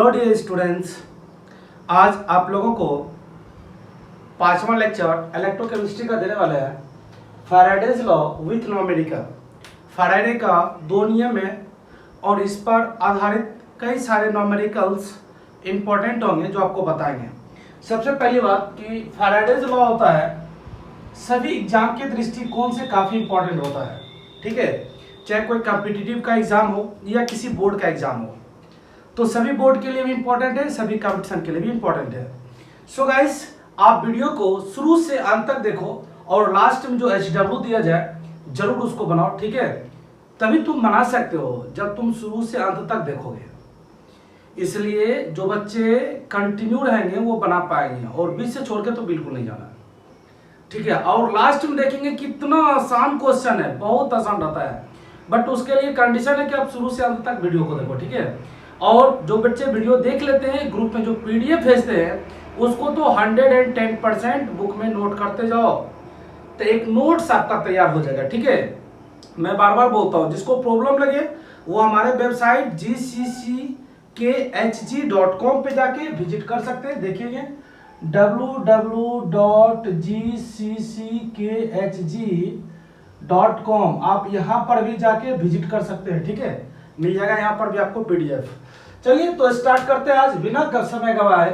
Hello dear students, आज आप लोगों को पांचवा लेक्चर इलेक्ट्रोकेमिस्ट्री का देने वाला है। Faraday's law with numerical. Faraday का दो नियम है और इस पर आधारित कई सारे न्यूमेरिकल्स इंपॉर्टेंट होंगे जो आपको बताएंगे। सबसे पहली बात कि फैराडेज लॉ होता है सभी एग्जाम के दृष्टिकोण से काफ़ी इंपॉर्टेंट होता है, ठीक है। चाहे कोई कॉम्पिटिटिव का एग्जाम हो या किसी बोर्ड का एग्जाम हो, तो सभी बोर्ड के लिए भी इंपॉर्टेंट है, सभी कंपटीशन के लिए भी इंपॉर्टेंट है। सो गाइस, आप वीडियो को शुरू से अंत तक देखो और लास्ट में जो HW दिया जाए जरूर उसको बनाओ, ठीक है। तभी तुम बना सकते हो जब तुम शुरू से अंत तक देखोगे। इसलिए जो बच्चे कंटिन्यू रहेंगे वो बना पाएंगे और बीच से छोड़ के तो बिल्कुल नहीं जाना, ठीक है। और लास्ट में देखेंगे कितना आसान क्वेश्चन है, बहुत आसान रहता है, बट उसके लिए कंडीशन है कि आप शुरू से अंत तक वीडियो को देखो, ठीक है। और जो बच्चे वीडियो देख लेते हैं, ग्रुप में जो PDF भेजते हैं उसको तो 110% बुक में नोट करते जाओ, तो एक नोट्स आपका तैयार हो जाएगा, ठीक है। मैं बार बार बोलता हूँ, जिसको प्रॉब्लम लगे वो हमारे वेबसाइट gcchg.com पे जाके विजिट कर सकते हैं। देखिए www.gcchg.com, आप यहाँ पर भी जाके विजिट कर सकते हैं, ठीक है। मिल जाएगा यहाँ पर भी आपको PDF। चलिए तो स्टार्ट करते हैं। आज बिना समय गवाए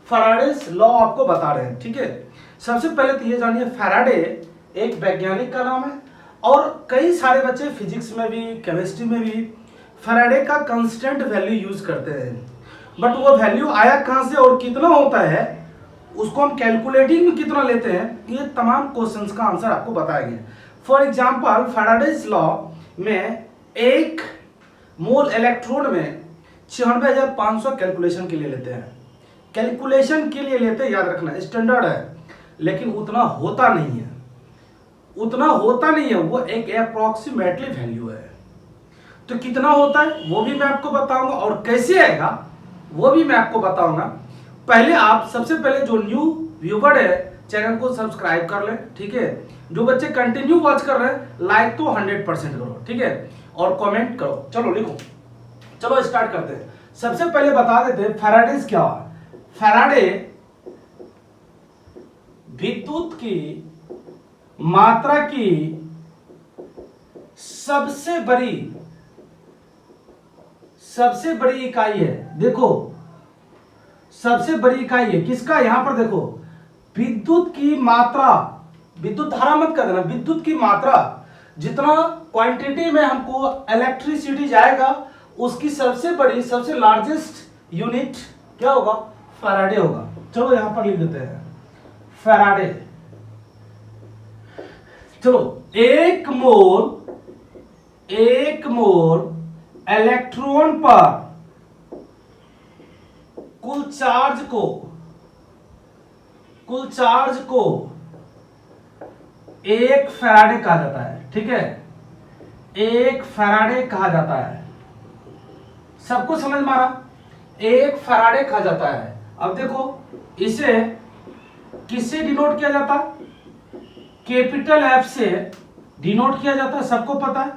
फैराडेज लॉ आपको बता रहे हैं, ठीक है। सबसे पहले तो ये जानिए, फैराडे एक वैज्ञानिक का नाम है और कई सारे बच्चे फिजिक्स में भी केमिस्ट्री में भी फैराडे का कांस्टेंट वैल्यू यूज करते हैं, बट वो वैल्यू आया कहाँ से और कितना होता है, उसको हम कैलकुलेटिंग में कितना लेते हैं, ये तमाम क्वेश्चंस का आंसर आपको बताएंगे। फॉर एग्जाम्पल, फैराडेज लॉ में एक मोल इलेक्ट्रोड में 96,500 कैलकुलेशन के लिए लेते हैं। कैलकुलेशन के लिए लेते हैं, याद रखना स्टैंडर्ड है, लेकिन उतना होता नहीं है, वो एक अप्रोक्सीमेटली वैल्यू है। तो कितना होता है वो भी मैं आपको बताऊंगा और कैसे आएगा वो भी मैं आपको बताऊंगा। पहले आप सबसे पहले जो न्यू व्यूवर है चैनल को सब्सक्राइब कर ले, ठीक है। जो बच्चे कंटिन्यू वॉच कर रहे हैं लाइक तो 100% करो, ठीक है, और कमेंट करो। चलो लिखो, चलो स्टार्ट करते हैं। सबसे पहले बता देते हैं फैराडेज क्या है। फैराडे विद्युत की मात्रा की सबसे बड़ी इकाई है। देखो, सबसे बड़ी इकाई है किसका, यहां पर देखो, विद्युत की मात्रा, विद्युत धारा मत कर देना, विद्युत की मात्रा, जितना क्वांटिटी में हमको इलेक्ट्रिसिटी जाएगा उसकी सबसे बड़ी, सबसे लार्जेस्ट यूनिट क्या होगा, फैराडे होगा। चलो यहां पर लिख देते हैं फैराडे। चलो, एक मोल इलेक्ट्रॉन पर कुल चार्ज को एक फैराडे कहा जाता है, ठीक है। एक फैराडे कहा जाता है, सबको समझ में आ रहा, एक फैराडे कहा जाता है। अब देखो, इसे किससे डिनोट किया जाता है, कैपिटल F से डिनोट किया जाता है, सबको पता है,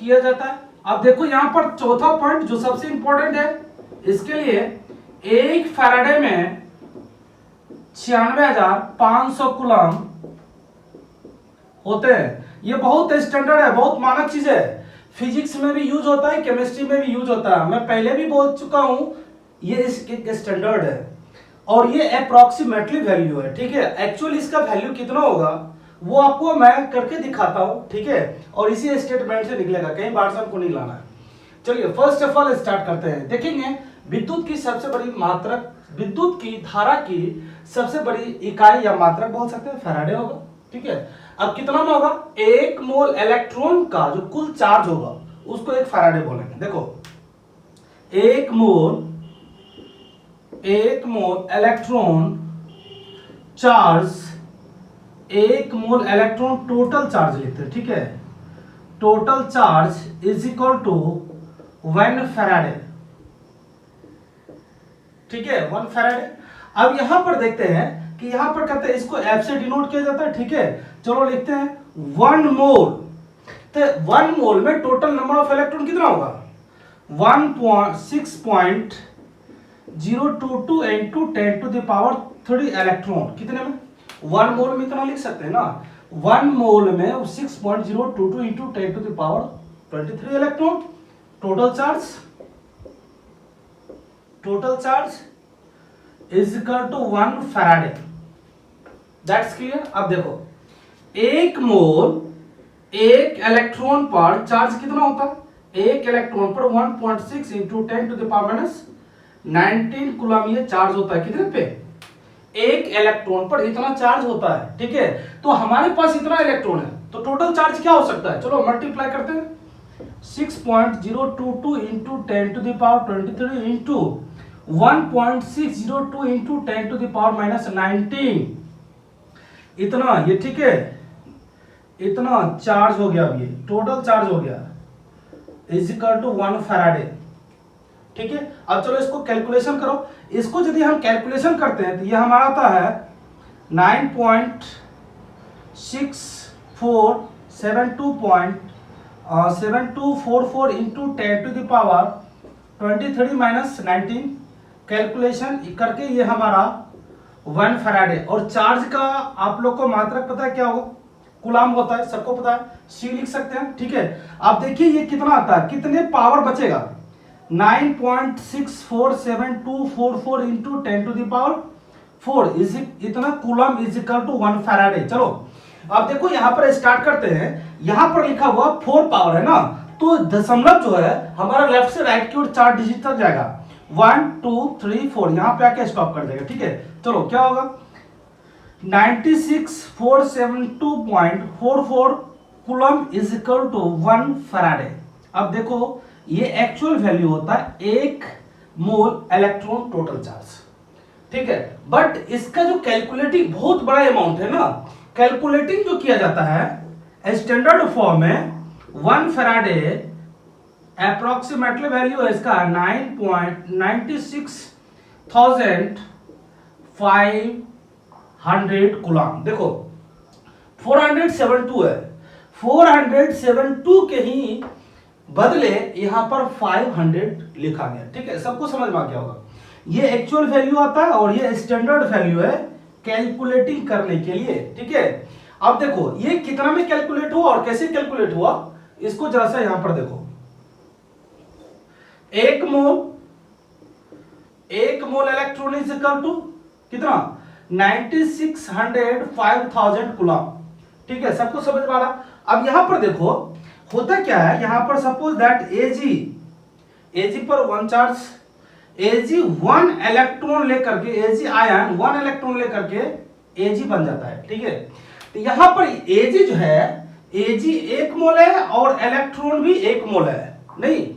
किया जाता है। अब देखो यहां पर चौथा पॉइंट जो सबसे इंपॉर्टेंट है, इसके लिए एक फैराडे में 96,500 कूलम होते हैं। ये बहुत स्टैंडर्ड है, बहुत मानक चीज है, फिजिक्स में भी यूज होता है, केमिस्ट्री में भी यूज होता है। मैं पहले भी बोल चुका हूं, ये इसके स्टैंडर्ड है और ये अप्रोक्सीमेटली वैल्यू है, ठीक है। एक्चुअली इसका वैल्यू कितना होगा वो आपको मैं करके दिखाता हूं, ठीक है, और इसी स्टेटमेंट से निकलेगा, कहीं बार से हमको नहीं लाना है। चलिए फर्स्ट ऑफ ऑल स्टार्ट करते हैं। देखेंगे विद्युत की सबसे बड़ी मात्रक, विद्युत की धारा की सबसे बड़ी इकाई या मात्रक बोल सकते हैं फैराडे होगा, ठीक है। अब कितना में होगा, एक मोल इलेक्ट्रॉन का जो कुल चार्ज होगा उसको एक फैराडे बोलेंगे। देखो, एक मोल इलेक्ट्रॉन चार्ज, एक मोल इलेक्ट्रॉन टोटल चार्ज लिखते हैं, ठीक है। Total charge is equal to 1 Faraday, ठीक है, 1 फैराडे। अब यहां पर देखते हैं कि यहां पर कहते हैं इसको F से डिनोट किया जाता है, ठीक है। चलो लिखते हैं 1 मोल, तो 1 मोल में टोटल नंबर ऑफ इलेक्ट्रॉन कितना होगा, 1.6.022 इंटू 10⁻³ इलेक्ट्रॉन कितने में, 1 मोल में इतना लिख सकते हैं ना, 1 मोल में 6.022 into 10⁻23 electron. Total charge is equal to 1 Faraday. That's clear. अब देखो, एक मोल एक इलेक्ट्रॉन पर चार्ज कितना होता है, एक इलेक्ट्रॉन पर 1.6 इंटू 10⁻19 कूलम ये चार्ज होता है। कितने पे, एक इलेक्ट्रॉन पर इतना चार्ज होता है। ठीक है, तो हमारे पास इतना इलेक्ट्रॉन है, तो टोटल चार्ज क्या हो सकता है, चलो मल्टीप्लाई करते हैं। 6.022 इंटू 10⁻23 इंटू 1.602 इंटू 10⁻⁻19 इतना, ये ठीक है, इतना चार्ज हो गया। अब ये टोटल चार्ज हो गया इज इक्वल टू 1 फैराडे। ठीक है, अब चलो इसको कैलकुलेशन करो। इसको यदि हम कैलकुलेशन करते हैं तो ये हमारा आता है 9.6472.7244 इंटू 10⁻23 कैलकुलेशन करके ये हमारा 1 फैराडे। और चार्ज का आप लोग को मात्रक पता है क्या होगा, कूलम होता है, सबको पता है, सी लिख सकते हैं। ठीक है, आप देखिए ये कितना आता है, कितने पावर बचेगा, 9.647244 इंटू 10⁴ इज इतना coulomb is equal to 1 Faraday. चलो अब देखो यहां पर स्टार्ट करते हैं। यहां पर लिखा हुआ 4 पावर है ना, तो दशमलव जो है हमारा लेफ्ट से राइट की ओर 4 डिजिट तक जाएगा, 1 2 3 4 यहां पे आके स्टॉप कर देगा। ठीक है, चलो क्या होगा, 96472.44 coulomb is equal to 1 Faraday. अब देखो ये एक्चुअल वैल्यू होता है 1 मोल इलेक्ट्रॉन टोटल चार्ज। ठीक है, बट इसका जो कैलकुलेटिंग बहुत बड़ा अमाउंट है ना, कैलकुलेटिंग जो किया जाता है स्टैंडर्ड फॉर्म में 1 फैराडे अप्रोक्सीमेटली वैल्यू है इसका 9.96,500 कूलम। देखो 472 है, 472 के ही बदले यहां पर 500 लिखा गया। ठीक है, सबको समझ में आ गया होगा। ये एक्चुअल वैल्यू आता है और ये स्टैंडर्ड वैल्यू है कैलकुलेटिंग करने के लिए। ठीक है, अब देखो ये कितना में कैलकुलेट हुआ और कैसे कैलकुलेट हुआ, इसको जरा सा यहां पर देखो। एक mole electron is equal to कितना, 9605,000 कूलम। ठीक है, सबको समझ में आ रहा। अब यहां पर देखो होता क्या है, यहां पर सपोज दैट एजी पर 1 चार्ज, एजी 1 इलेक्ट्रॉन लेकर के, एजी आयन 1 इलेक्ट्रॉन लेकर के एजी बन जाता है। ठीक है, तो यहां पर एजी जो है, एजी 1 मोल है और इलेक्ट्रॉन भी 1 मोल है। नहीं,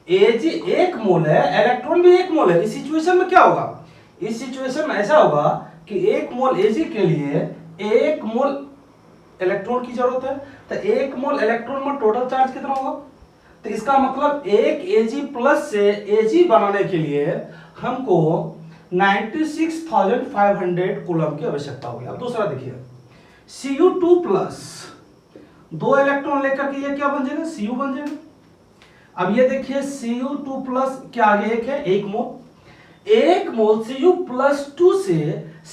एजी 1 मोल है, इलेक्ट्रॉन भी 1 मोल है। इस सिचुएशन में क्या होगा, इस सिचुएशन में ऐसा होगा कि 1 मोल एजी के लिए 1 मोल इलेक्ट्रॉन की जरूरत है, तो 1 मोल इलेक्ट्रॉन में टोटल चार्ज कितना होगा, तो इसका मतलब 1 एजी प्लस से एजी बनाने के लिए हमको 96,500 कूलम की आवश्यकता होगी। अब दूसरा देखिए, Cu2 प्लस 2 इलेक्ट्रॉन लेकर के ये क्या बन जाएगा, Cu बन जाएगा। अब ये देखिए Cu2 प्लस क्या आगे एक है, 1 मोल, 1 मोल Cu प्लस 2 से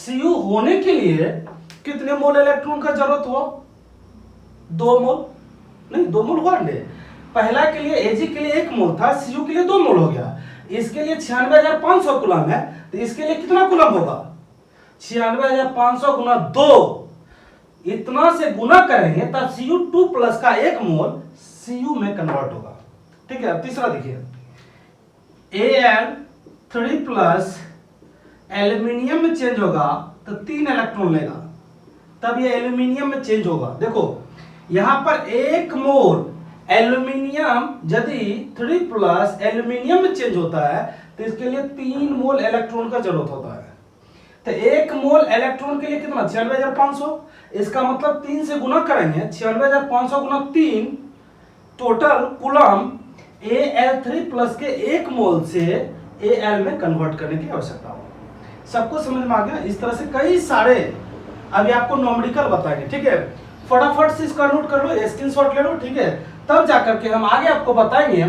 Cu होने के लिए कितने मोल इलेक्ट्रॉन का जरूरत हुआ, 2 मोल। नहीं, 2 मोल हुआ नहीं, पहला के लिए एजी के लिए 1 मोल था, Cu के लिए 2 मोल हो गया। इसके लिए 96,500 कूलम है, तो इसके लिए कितना कूलम होगा, 96,500 गुना 2, इतना से गुना करेंगे तब Cu2 प्लस का 1 मोल Cu में कन्वर्ट होगा। ठीक है, अब तीसरा देखिए, Al3 प्लस एल्यूमिनियम में चेंज होगा तो 3 इलेक्ट्रॉन लेगा, तब ये एल्यूमिनियम में चेंज होगा। देखो यहां पर 1 मोल एल्यूमिनियम यदि 3 प्लस एल्यूमिनियम में चेंज होता है तो इसके लिए 3 मोल इलेक्ट्रॉन का जरूरत होता है। तो 1 मोल इलेक्ट्रॉन के लिए कितना, 96,500, इसका मतलब 3 से गुना करेंगे, 96,500 गुना 3, टोटल कूलम Al3 प्लस के 1 मोल से Al में कन्वर्ट करने की आवश्यकता होगी। सबको समझ में आ गया। इस तरह से कई सारे अभी आपको नॉमेरिकल बताएंगे। ठीक है, फटाफट से इसका नोट कर लो, स्क्रीनशॉट ले लो। ठीक है, तब जाकर के हम आगे आपको बताएंगे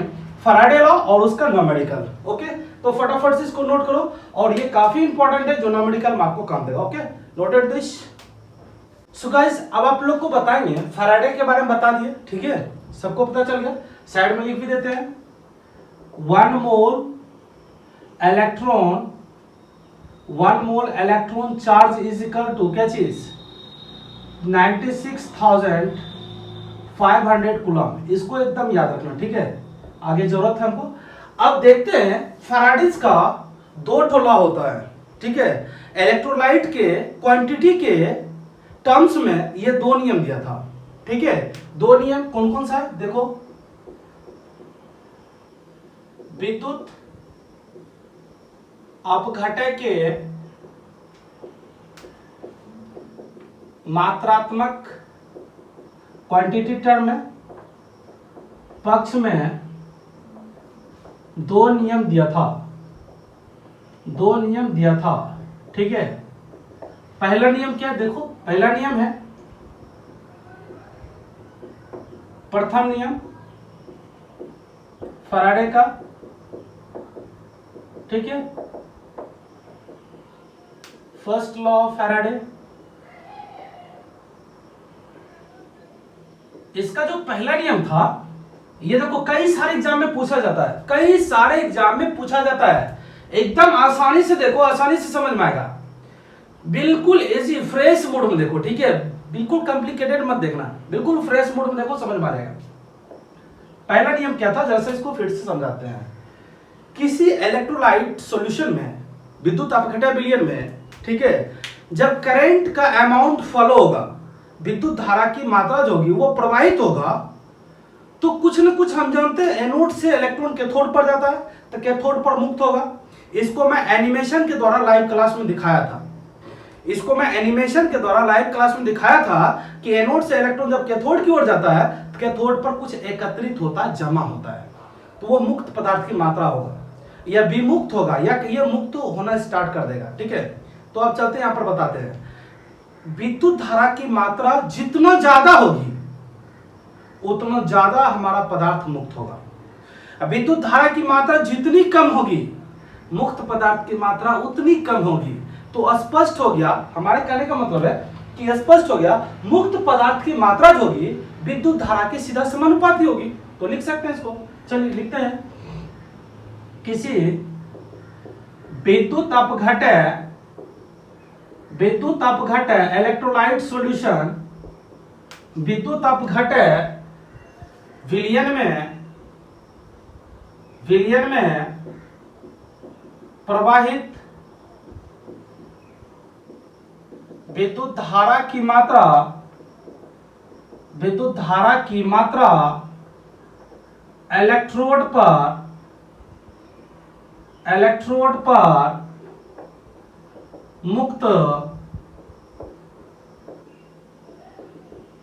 फैराडे लॉ और उसका न्यूमेरिकल। ओके, तो फटाफट से इसको नोट करो और ये काफी इंपॉर्टेंट है, जो न्यूमेरिकल में आपको काम देगा। Okay, noted this. So guys, अब आप लोग को बताएंगे, फैराडे के बारे में बता दिए, ठीक है, सबको पता चल गया। साइड में लिख भी देते हैं, 1 mole electron charge is equal to क्या चीज, 96,500 कूलम। इसको एकदम याद रखना, ठीक है, आगे जरूरत है हमको। अब देखते हैं फैराडेज का दो लॉ होता है, ठीक है। इलेक्ट्रोलाइट के क्वांटिटी के टर्म्स में ये दो नियम दिया था, ठीक है। दो नियम कौन कौन सा है देखो, विद्युत अपघटय के मात्रात्मक क्वांटिटी टर्म में पक्ष में दो नियम दिया था, ठीक है। पहला नियम क्या है देखो, पहला नियम है, प्रथम नियम फैराडे का, ठीक है, फर्स्ट लॉ ऑफ फैराडे। इसका जो पहला नियम था, ये देखो कई सारे एग्जाम में पूछा जाता है, कई सारे एग्जाम में पूछा जाता है। एकदम आसानी से देखो, आसानी से समझ में आएगा, बिल्कुल इजी फ्रेश मोड में देखो, ठीक है, बिल्कुल कॉम्प्लिकेटेड मत देखना, बिल्कुल फ्रेश मोड में देखो, समझ में आ जाएगा। पहला नियम क्या था, जैसे इसको फिर से समझाते हैं। किसी इलेक्ट्रोलाइट सॉल्यूशन में, विद्युत अपघटय विलयन में, ठीक है, जब करंट का अमाउंट फॉलो होगा, विद्युत धारा की मात्रा जो होगी वो प्रवाहित होगा, तो कुछ न कुछ हम जानते हैं, एनोड से इलेक्ट्रॉन कैथोड पर जाता है, तो कैथोड पर मुक्त होगा। इसको मैं एनिमेशन के द्वारा लाइव क्लास में दिखाया था, कि एनोड से इलेक्ट्रॉन जब कैथोड की ओर जाता है, तो कैथोड पर कुछ एकत्रित होता है, जमा होता है, तो वो मुक्त पदार्थ की मात्रा होगा, या विमुक्त होगा, या ये मुक्त होना स्टार्ट कर देगा, ठीक है। तो अब चलते हैं, यहां पर बताते हैं, विद्युत धारा की मात्रा जितना ज्यादा होगी उतना ज्यादा हमारा पदार्थ मुक्त होगा। विद्युत धारा की मात्रा जितनी कम होगी, मुक्त पदार्थ की मात्रा उतनी कम होगी। तो स्पष्ट हो गया, हमारे कहने का मतलब है कि स्पष्ट हो गया, मुक्त पदार्थ की मात्रा जो होगी विद्युत धारा के सीधा समानुपाती होगी। तो लिख सकते हैं इसको, चलिए लिखते हैं, किसी विद्युत अपघटय इलेक्ट्रोलाइट सॉल्यूशन, विद्युत अपघटय विलयन में प्रवाहित विद्युत धारा की मात्रा इलेक्ट्रोड पर मुक्त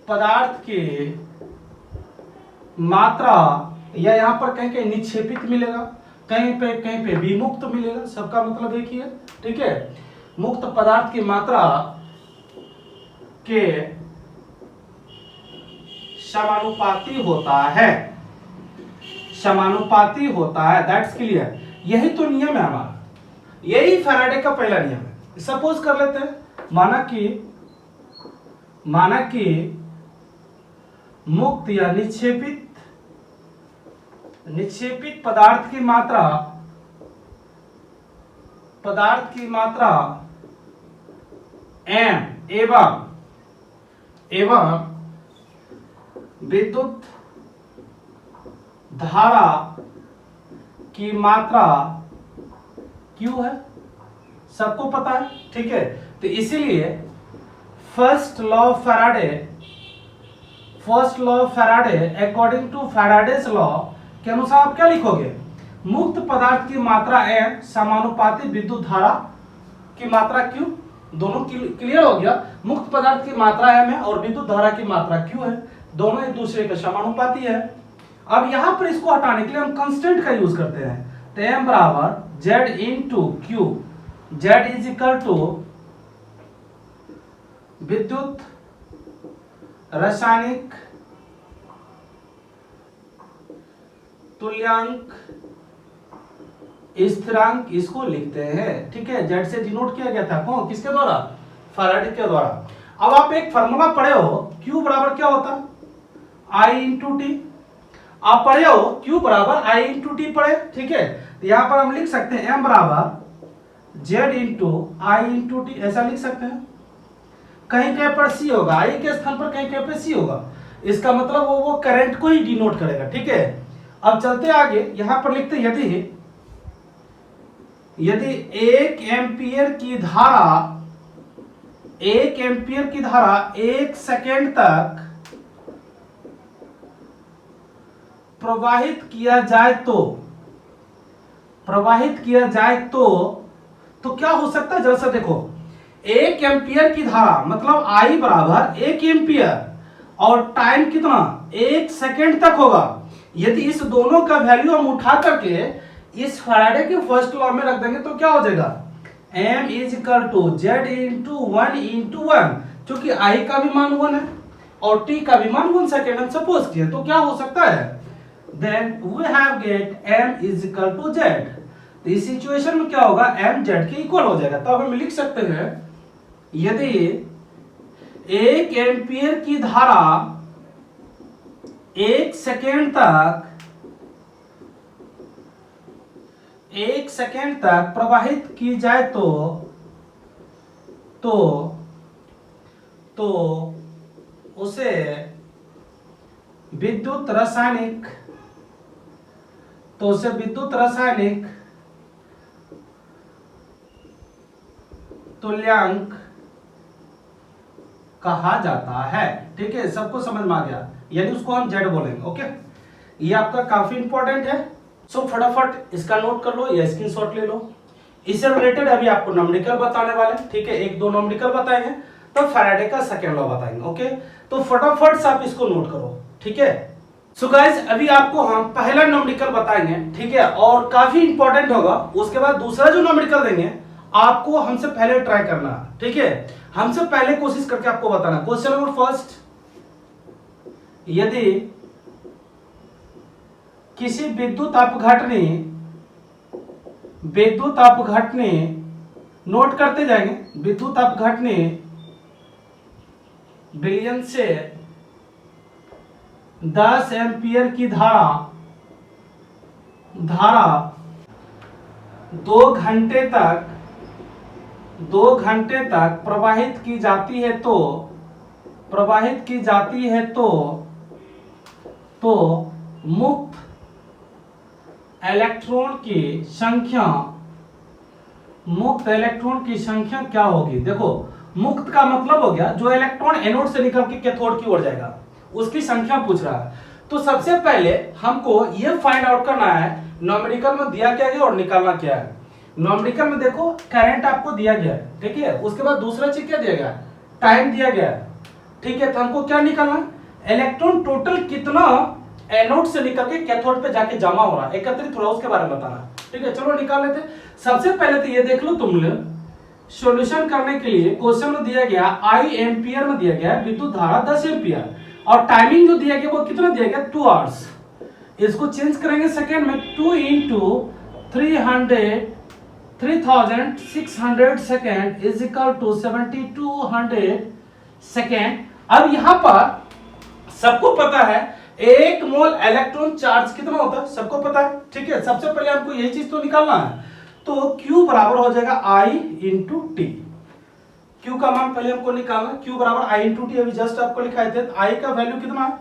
पदार्थ की मात्रा, या यहां पर कहीं कहीं निक्षेपित मिलेगा, कहीं पे विमुक्त मिलेगा, सबका मतलब एक ही है, ठीक है। मुक्त पदार्थ की मात्रा के समानुपाती होता है, दैट्स क्लियर। यही तो नियम है हमारा, यही फैराडे का पहला नियम है। सपोज कर लेते हैं, माना कि मुक्त या निक्षेपित पदार्थ की मात्रा m एवं विद्युत धारा की मात्रा q है, सबको पता है, ठीक है। तो इसीलिए first law of Faraday according to Faraday's law के अनुसार आप क्या लिखोगे, मुक्त पदार्थ की मात्रा m समानुपाती विद्युत धारा की मात्रा q। दोनों क्लियर हो गया, मुक्त पदार्थ की मात्रा m है और विद्युत धारा की मात्रा q है, दोनों एक दूसरे के समानुपाती है। अब यहां पर इसको हटाने के लिए हम कांस्टेंट का यूज करते हैं, तो m बराबर z into q, z is equal to विद्युत रासायनिक तुल्यांक स्थिरांक इसको लिखते हैं, ठीक है। जेड से डिनोट किया गया था कौन, किसके द्वारा, फैराडे के द्वारा। अब आप एक फार्मूला पढ़े हो, Q बराबर क्या होता है, I इंटू टी। आप पढ़े हो Q बराबर I इंटू टी पढ़े, ठीक है। तो यहां पर हम लिख सकते हैं M बराबर Z into I into T, ऐसा लिख सकते हैं। कहीं कहीं पर C होगा, I के स्थान पर कहीं कहीं पर C होगा, इसका मतलब वो करंट को ही डिनोट करेगा, ठीक है। अब चलते आगे, यहां पर लिखते यदि 1 एम्पियर की धारा 1 सेकेंड तक प्रवाहित किया जाए तो क्या हो सकता है, जैसा देखो 1 एम्पियर की धारा मतलब I बराबर 1 एम्पियर और टाइम कितना 1 सेकेंड तक होगा। यदि इस दोनों का वैल्यू हम उठा करके इस फैराडे के फर्स्ट लॉ में रख देंगे तो क्या हो जाएगा, M is equal to Z into 1 into 1, क्योंकि I का भी मान 1 है और T का भी मान 1 सेकेंड हम सपोज किए, तो क्या हो सकता है, then we have get M is equal to Z। तो इस सिचुएशन में क्या होगा, M Z के इक्वल हो जाएगा। तब हम लिख सकते हैं यदि 1 एम्पियर की धारा 1 सेकेंड तक प्रवाहित की जाए तो उसे विद्युत रासायनिक तुल्यांक कहा जाता है, ठीक है। सबको समझ में आ गया, यानी उसको हम जेड बोलेंगे, ओके। ये आपका काफी इंपॉर्टेंट है, सो फटाफट इसका नोट कर लो या स्क्रीनशॉट ले लो। इससे रिलेटेड अभी आपको न्यूमेरिकल बताने वाले, ठीक है, 1-2 न्यूमेरिकल बताएंगे, तब फैराडे का सेकंड लॉ बताएंगे, ओके। तो फटाफट से आप इसको नोट करो, ठीक है। सो गाइस अभी आपको हम पहला न्यूमेरिकल बताएंगे, ठीक है, और काफी इंपॉर्टेंट होगा। उसके बाद दूसरा जो न्यूमेरिकल देंगे आपको हमसे पहले ट्राई करना, ठीक है, हमसे पहले कोशिश करके आपको बताना। क्वेश्चन नंबर फर्स्ट, यदि किसी विद्युत अपघटने नोट करते जाएंगे, विद्युत अपघटने बिलियन से 10 एम्पियर की धारा 2 घंटे तक प्रवाहित की जाती है तो मुक्त इलेक्ट्रॉन की संख्या क्या होगी। देखो मुक्त का मतलब हो गया जो इलेक्ट्रॉन एनोड से निकल के कैथोड की ओर जाएगा, उसकी संख्या पूछ रहा है। तो सबसे पहले हमको ये फाइंड आउट करना है न्यूमेरिकल में दिया क्या है और निकालना क्या है। न्यूमेरिकल में देखो करंट आपको दिया गया है, ठीक है, उसके बाद दूसरा चीज क्या दिया गया, टाइम दिया गया है, ठीक है। तो हमको क्या निकालना है, इलेक्ट्रॉन टोटल कितना एनोड से निकल के कैथोड पे जाके जमा हो रहा है, एकत्रित हो रहा है, उसके बारे में बताना, ठीक है। चलो निकाल लेते। सबसे पहले तो ये देख लो तुम लोग, सॉल्यूशन करने के लिए क्वेश्चन में दिया गया I एम्पियर में दिया गया विद्युत धारा 10 एम्पियर और टाइमिंग जो दिया गया वो कितना दिया गया 2 आवर्स। इसको चेंज करेंगे सेकेंड में, 2 into 3600 second is equal to 7200 second. अब यहां पर सबको पता है 1 मोल इलेक्ट्रॉन चार्ज कितना होता है, सबको पता है, ठीक है। सबसे पहले हमको यही चीज तो निकालना है, तो Q बराबर हो जाएगा I इंटू टी। Q का मान पहले हमको निकालना, Q बराबर I इंटू टी, अभी जस्ट आपको लिखाए थे। I का वैल्यू कितना है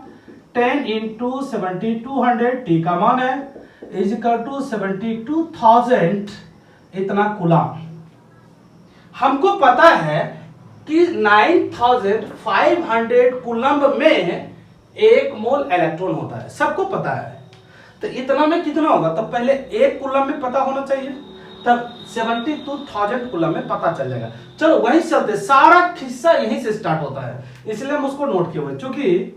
10 इंटू 7200, टी का मान है इज इक्वल टू 72,000 इतना कूलम। हमको पता है कि 9500 कूलम में 1 मोल इलेक्ट्रॉन होता है, सबको पता है। तो इतना में कितना होगा, तब पहले 1 कूलम में पता होना चाहिए, तब 72,000 कूलम में पता चल जाएगा। चलो वहीं चलते, सारा किस्सा यहीं से स्टार्ट होता है, इसलिए हम उसको नोट किए हुए, क्योंकि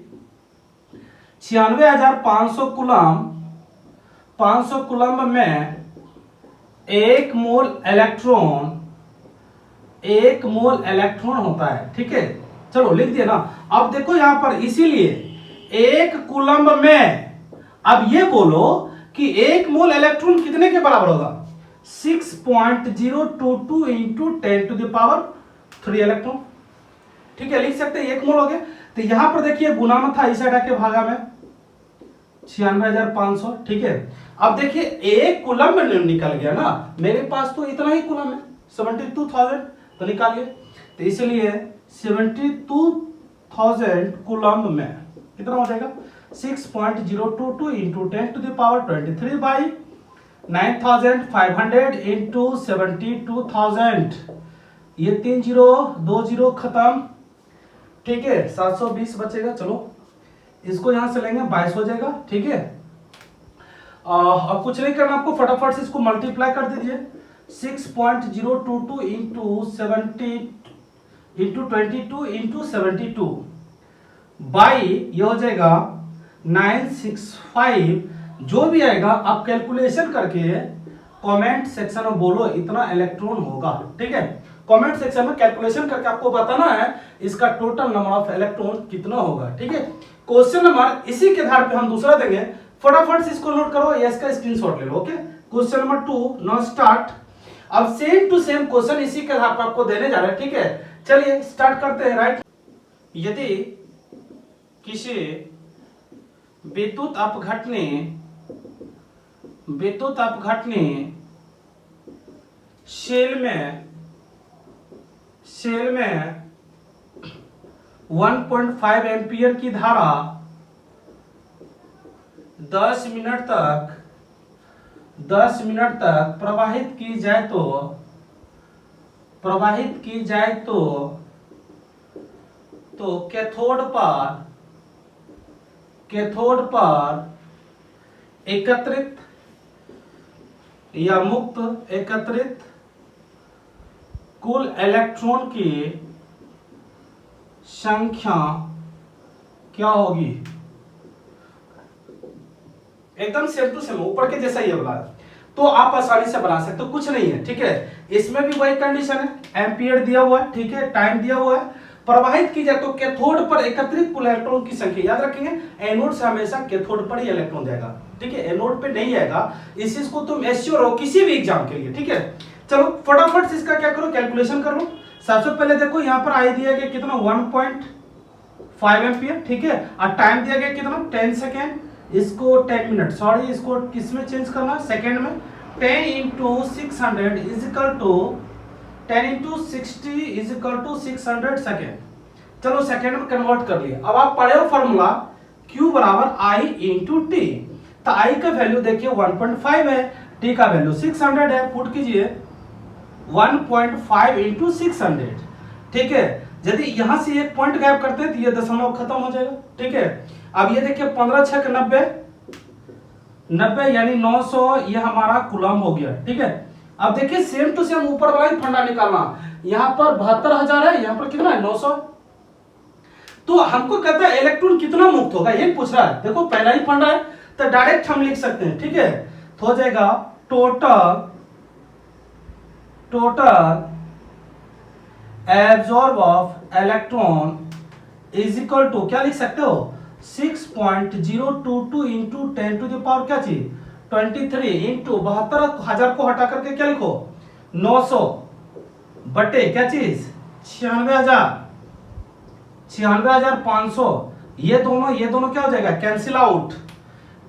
96,500 कूलम में 1 मोल इलेक्ट्रॉन होता है, ठीक है। चलो लिख दिया ना। अब देखो यहां पर इसीलिए 1 कूलम में, अब ये बोलो कि 1 मोल इलेक्ट्रॉन कितने के बराबर होगा, 6.022 इंटू 10⁻³ इलेक्ट्रॉन। ठीक है, लिख सकते हैं 1 मोल हो गया। तो यहां पर देखिए गुना में था, इस साइड आके भागा में 96,500। ठीक है, अब देखिए 1 कूलम में निकल गया ना, मेरे पास तो इतना ही कूलम है 72,000, तो निकालिए। तो इसलिए 72,000 कूलम में कितना हो जाएगा, 6.022 इंटू 10⁻23 बाई 9,500 इंटू 72,000, ये 3 0 2 0 खत्म। ठीक है, 720 बचेगा। चलो इसको यहां से लेंगे, 22 हो जाएगा। ठीक है, अब कुछ नहीं करना आपको, फटाफट से इसको मल्टीप्लाई कर दीजिए। 6.022 इंटू 22 इंटू 72 बाई ये हो जाएगा 965। जो भी आएगा आप कैलकुलेशन करके कमेंट सेक्शन में बोलो इतना इलेक्ट्रॉन होगा। ठीक है, कमेंट सेक्शन में कैलकुलेशन करके आपको बताना है इसका टोटल नंबर ऑफ इलेक्ट्रॉन कितना होगा। ठीक है, क्वेश्चन नंबर इसी के आधार पे हम दूसरा देंगे, फटाफट से इसको नोट करो या इसका स्क्रीनशॉट ले लो। Okay, question number 2 now start. अब सेम टू सेम क्वेश्चन इसी के आधार पर आपको देने जा रहे हैं। ठीक है, चलिए स्टार्ट करते हैं। राइट, यदि किसी विद्युत अपघटने सेल में 1.5 एम्पियर की धारा 10 मिनट तक प्रवाहित की जाए तो कैथोड पर एकत्रित या मुक्त एकत्रित कुल इलेक्ट्रॉन की संख्या क्या होगी। एकदम सेम टू सेम ऊपर के जैसा ये वाला, तो आप आसानी से बना सकते हो, कुछ नहीं है। ठीक है, इसमें भी वही कंडीशन है, एम्पियर दिया हुआ है। ठीक है, टाइम दिया हुआ है, प्रवाहित की जाए तो कैथोड पर एकत्रित कुल इलेक्ट्रॉन की संख्या। याद रखेंगे एनोड से हमेशा कैथोड पर ही इलेक्ट्रॉन जाएगा। ठीक है, एनोड पे नहीं आएगा, इस चीज को तुम एश्योर हो किसी भी एग्जाम के लिए। ठीक है, चलो फटाफट से इसका क्या करो, कैलकुलेशन कर लो। सबसे पहले देखो यहाँ पर आई दिया गया कितना 1.5 एम्पियर। ठीक है, और टाइम दिया गया कितना 10 सेकेंड, इसको 10 मिनट, सॉरी इसको किसमें चेंज करना, सेकेंड में। 10 into 600 is equal to 10 into 60 is equal to 600 second. चलो सेकेंड में कन्वर्ट कर लिया। अब आप पढ़े हो फॉर्मूला Q बराबर I इंटू टी। तो I का वैल्यू देखिए 1.5 है, T का वैल्यू 600 है। पुट कीजिए 1.5 इंटू 600। ठीक है, यदि यहां से एक पॉइंट गायब करते हैं तो ये दशमलव खत्म हो जाएगा। ठीक है, अब ये देखिए 15 6 90 यानी 900, ये हमारा कूलम हो गया। ठीक है, अब देखिए सेम टू सेम ऊपर वाला ही फंडा निकालना। यहां पर 72,000 है, यहां पर कितना है 900। तो हमको कहता है इलेक्ट्रॉन कितना मुक्त होगा, ये पूछ रहा है। देखो पहला ही फंडा है तो डायरेक्ट हम लिख सकते हैं। ठीक है, तो हो जाएगा total absorb of electron is equal to क्या लिख सकते हो 6.022 इंटू 10⁻, क्या चीज 23 इंटू 72,000 को हटा करके क्या लिखो 900 बटे क्या चीज 96,500। ये दोनों क्या हो जाएगा कैंसिल आउट।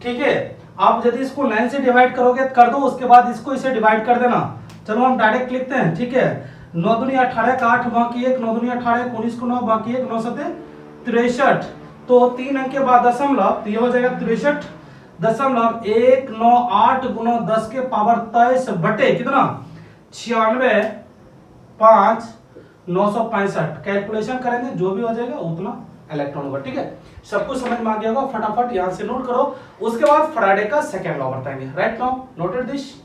ठीक है, आप यदि इसको 9 से डिवाइड करोगे कर दो, उसके बाद इसको इसे डिवाइड कर देना। चलो हम डायरेक्ट लिखते हैं। ठीक है, 9 दूनी 18 का 8 बाकी 1, 9 दूनी 18 19 को 9 बाकी 1, 9 7 63। तो 3 अंक के बाद दशमलव, तो ये हो जाएगा 63.198 गुना 10 के पावर 23 बटे कितना 96,565। कैलकुलेशन करेंगे जो भी हो जाएगा उतना इलेक्ट्रॉन होगा। ठीक है, सब कुछ समझ में आ गया होगा, फटाफट यहां से नोट करो। उसके बाद फैराडे का सेकंड लॉ बताएंगे। Right now noted this.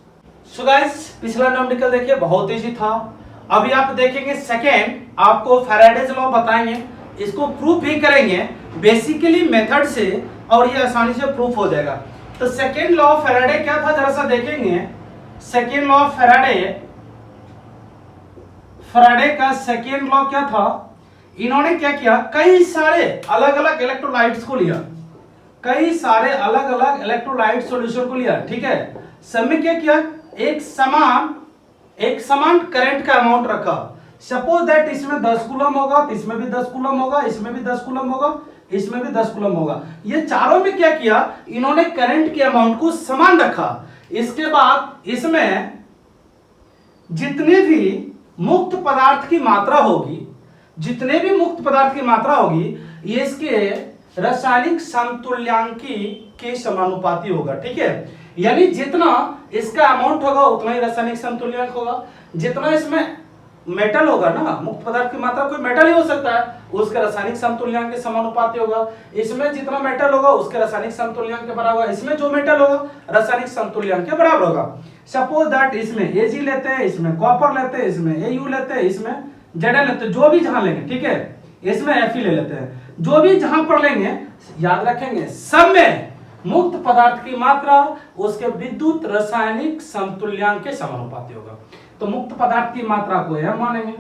So guys, पिछला न्यूमेरिकल देखिए बहुत इजी था। अभी आप देखेंगे सेकंड, आपको फैराडेज लॉ बताएंगे, इसको प्रूफ भी करेंगे बेसिकली मेथड से, और ये आसानी से प्रूफ हो जाएगा। तो सेकेंड लॉ ऑफ फैराडे क्या था जरा सा देखेंगे। सेकेंड लॉ ऑफ फैराडे का सेकेंड लॉ क्या था, इन्होंने क्या किया कई सारे अलग अलग इलेक्ट्रोलाइट्स को लिया। कई सारे अलग अलग इलेक्ट्रोलाइट सॉल्यूशन को लिया, ठीक है। सब में क्या किया, एक समान करंट का अमाउंट रखा। सपोज दैट इसमें 10 कूलम होगा, तो इसमें भी 10 कूलम होगा, इसमें भी 10 कूलम होगा, इसमें भी 10 कूलम होगा। ये चारों में क्या किया, इन्होंने करंट के अमाउंट को समान रखा। इसके बाद इसमें जितने भी मुक्त पदार्थ की मात्रा होगी, जितने भी मुक्त पदार्थ की मात्रा होगी, ये इसके रासायनिक समतुल्यांकी के समानुपाती होगा, ठीक है। यानी जितना इसका अमाउंट होगा उतना ही रासायनिक समतुल्यांक होगा। जितना इसमें मेटल होगा ना, मुक्त पदार्थ की मात्रा कोई मेटल ही हो सकता है, उसके रासायनिक समतुल्यांक के समानुपाती होगा। इसमें जितना मेटल होगा उसके रासायनिक समतुल्यांक के बराबर होगा। इसमें जो मेटल होगा रासायनिक समतुल्यांक के बराबर होगा। सपोज दैट इसमें Ag लेते हैं, इसमें कॉपर लेते हैं, इसमें Au लेते हैं, इसमें Zn लेते हैं, जो भी जहां लेंगे, ठीक है। इसमें Fe ले लेते हैं, जो भी जहां पर लेंगे याद रखेंगे सब में मुक्त पदार्थ की मात्रा उसके विद्युत रासायनिक समतुल्यांक के समानुपाती होगा। तो मुक्त पदार्थ की मात्रा को m मानेंगे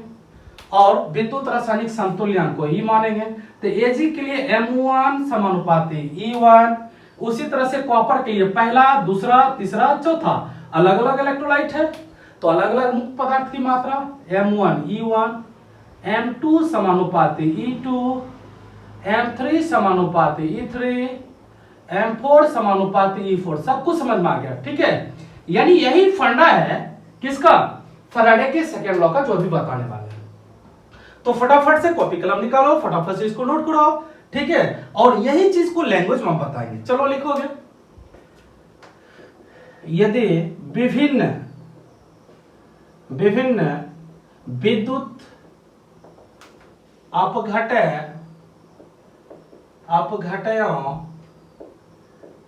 और विद्युत रासायनिक समतुल्यांक को E मानेंगे। तो Ag के लिए M1 समानुपाती E1। उसी तरह से कॉपर के लिए पहला, दूसरा, तीसरा, चौथा अलग अलग इलेक्ट्रोलाइट है, तो अलग अलग मुक्त पदार्थ की मात्रा M1 E1, M2 समानुपाती E2, M3 समानुपाती E3, M4 समानुपाती E4। सब कुछ समझ में आ गया, ठीक है। यानी यही फंडा है किसका, फैराडे के सेकेंड लॉ का, जो भी बताने वाले हैं। तो फटाफट से कॉपी कलम निकालो, फटाफट से इसको नोट कराओ, ठीक है। और यही चीज को लैंग्वेज में बताएंगे। चलो लिखोगे, यदि विभिन्न विद्युत अपघटयों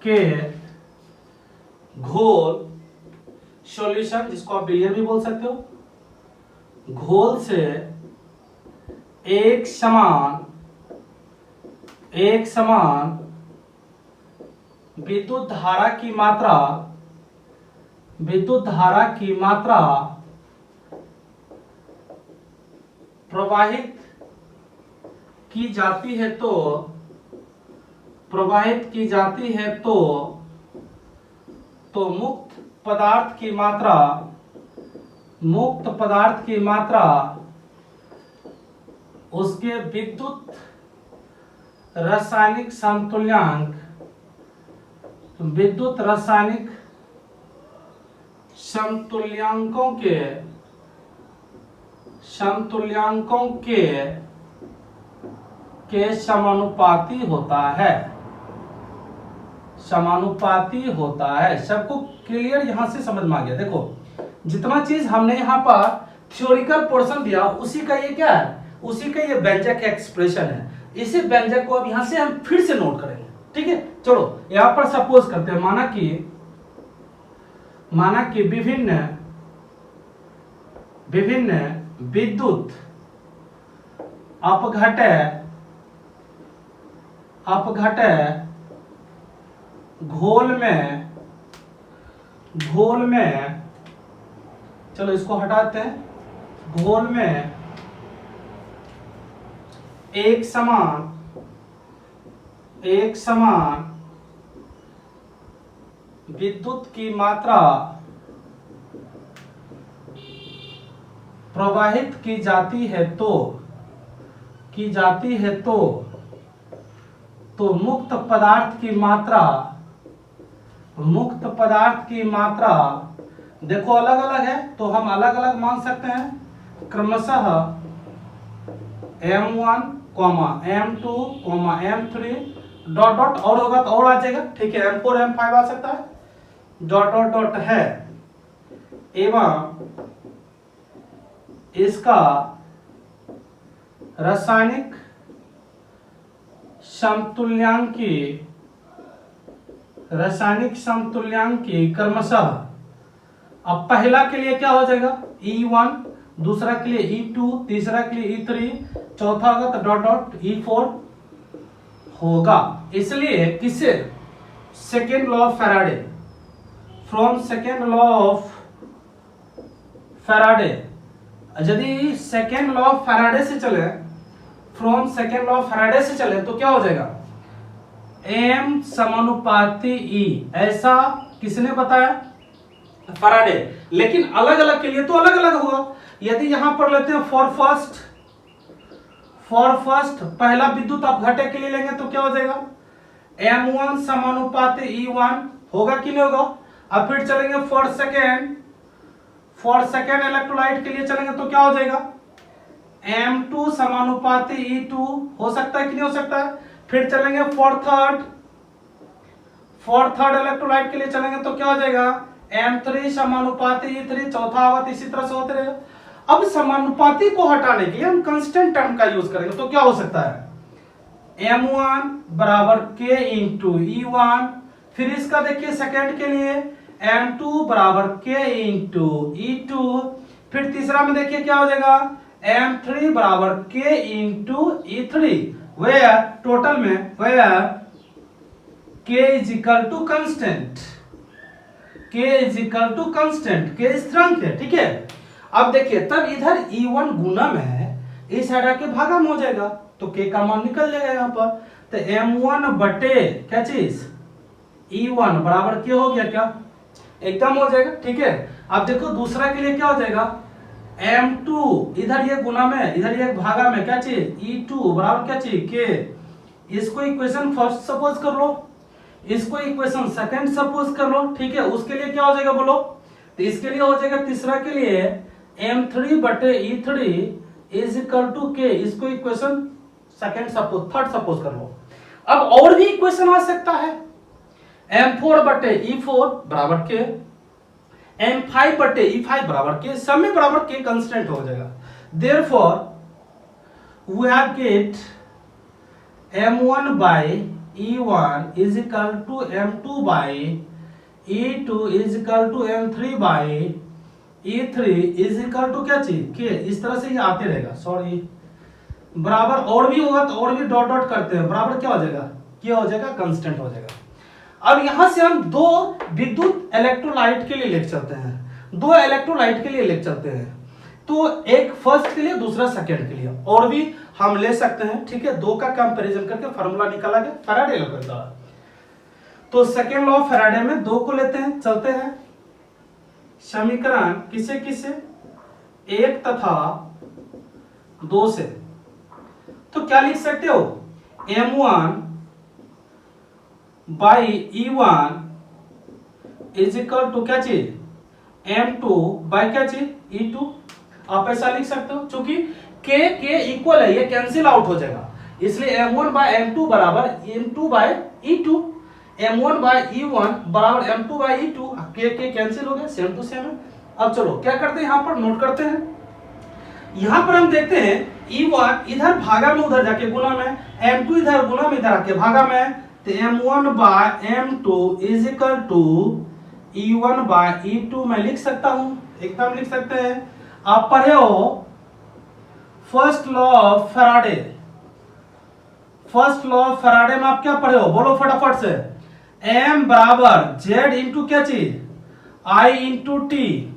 के घोल सॉल्यूशन, जिसको आप बिलियन भी बोल सकते हो, घोल से एक समान विद्युत धारा की मात्रा प्रवाहित की जाती है तो मुक्त पदार्थ की मात्रा उसके विद्युत रासायनिक समतुल्यांकों के समानुपाती होता है। सबको क्लियर यहां से समझ में आ गया। देखो जितना चीज हमने यहाँ पर थ्योरिकल पोर्शन दिया, उसी का ये क्या है, उसी का ये व्यंजक एक्सप्रेशन है। इसी व्यंजक को अब यहां से हम फिर से नोट करेंगे, ठीक है। चलो यहां पर सपोज करते हैं, माना कि विभिन्न विद्युत अपघटय घोल में चलो इसको हटाते हैं। घोल में एक समान विद्युत की मात्रा प्रवाहित की जाती है तो मुक्त पदार्थ की मात्रा देखो अलग अलग है, तो हम अलग अलग मान सकते हैं। क्रमशः M1, M2, M3 dot dot और होगा तो और आ जाएगा, ठीक है। M4 M5 आ सकता है, डॉट डॉट डॉट है। एवं इसका रासायनिक समतुल्यांकी क्रमशः, अब पहला के लिए क्या हो जाएगा E1, दूसरा के लिए E2, तीसरा के लिए E3, चौथा होगा तो डॉट डॉट E4 होगा। इसलिए किसे, second law of Faraday, from second law of Faraday, यदि सेकेंड लॉ ऑफ फैराडे से चले, from second law of Faraday से चले तो क्या हो जाएगा, M समानुपाती E, ऐसा किसने बताया? फैराडे। लेकिन अलग अलग के लिए तो अलग अलग होगा। यदि यहां पर लेते हैं फॉर फर्स्ट पहला विद्युत अपघट्य के लिए लेंगे तो क्या हो जाएगा? M1 समानुपाती E1 होगा कि नहीं होगा? अब फिर चलेंगे फॉर सेकेंड इलेक्ट्रोलाइट के लिए चलेंगे तो क्या हो जाएगा? M2 समानुपाती E2 हो सकता है कि नहीं हो सकता है? फिर चलेंगे फॉर थर्ड इलेक्ट्रोलाइट के लिए चलेंगे तो क्या हो जाएगा? M3 समानुपाती E3, चौथा होगा तो इसी तरह से होते रहेगा। अब समानुपाती को हटाने के लिए हम कांस्टेंट टर्म का यूज करेंगे तो क्या हो सकता है? M1 बराबर K इंटू E1, फिर इसका देखिए सेकेंड के लिए M2 बराबर K इंटू E2, फिर तीसरा में देखिए क्या हो जाएगा? M3 बराबर K into E3, where total में K is equal to constant, K स्थिरांक है, ठीक है। अब देखिए तब इधर E1 गुना में है, इस साइड आके भागा में हो जाएगा तो K का मान निकल जाएगा यहाँ पर। तो M1 बटे क्या चीज? E1 बराबर K हो गया क्या? एकदम हो जाएगा, ठीक है। अब देखो दूसरा के लिए क्या हो जाएगा? M2 इधर ये गुना में, इधर ये भागा में, क्या चीज? E2 बराबर क्या चीज? K। इसको इक्वेशन फर्स्ट सपोज कर लो, इसको इक्वेशन सेकंड सपोज कर लो, ठीक है। उसके लिए क्या हो जाएगा बोलो? तो इसके लिए हो जाएगा तीसरा के लिए M3 बटे E3 is equal to K, इसको equation second suppose, third suppose कर लो। अब और भी इक्वेशन आ सकता है, M4 बटे E4 बराबर K, M5 बटे E5 बराबर K, सब में बराबर K कांस्टेंट हो जाएगा। Therefore we have get M1 by E1 is equal to M2 by E2 is equal to M3 by E3 is equal to क्या चीज? K। इस तरह से ये आते रहेगा, सॉरी बराबर और भी होगा तो और भी डॉट डॉट करते हैं, बराबर क्या हो जाएगा? क्या हो जाएगा? कांस्टेंट हो जाएगा। अब यहां से हम दो विद्युत इलेक्ट्रोलाइट के लिए लेके चलते हैं, दो इलेक्ट्रोलाइट के लिए लेके चलते हैं, तो एक फर्स्ट के लिए दूसरा सेकंड के लिए, और भी हम ले सकते हैं, ठीक है। दो का कंपैरिजन करके फार्मूला निकाला गया फैराडे लॉ का। तो सेकंड लॉ फैराडे में दो को लेते हैं, चलते हैं समीकरण किसे किसे? एक तथा दो से। तो क्या लिख सकते हो? M1 by E1 is equal to क्या चीज? M2 बाई क्या चीज? E2। आप ऐसा लिख सकते हो, क्योंकि K इक्वल है, ये कैंसिल आउट हो जाएगा, इसलिए M1 बाय M2 बराबर M2 bye E2, M1 bye E1 बराबर M2 bye E2, K cancel हो गया, सेम टू सेम है। अब चलो क्या करते हैं, यहां पर नोट करते हैं। यहां पर हम देखते हैं E1 इधर भागा में, उधर जाके गुना में, M2 इधर गुना में, इधर आके भागा में, तो M1 by M2 is equal to E1 by E2 मैं लिख सकता हूं, एकदम लिख सकते हैं। आप पढ़े हो first law of Faraday, first law of Faraday में आप क्या पढ़े हो? बोलो फटाफट से। M बराबर Z इंटू क्या चीज? I into T.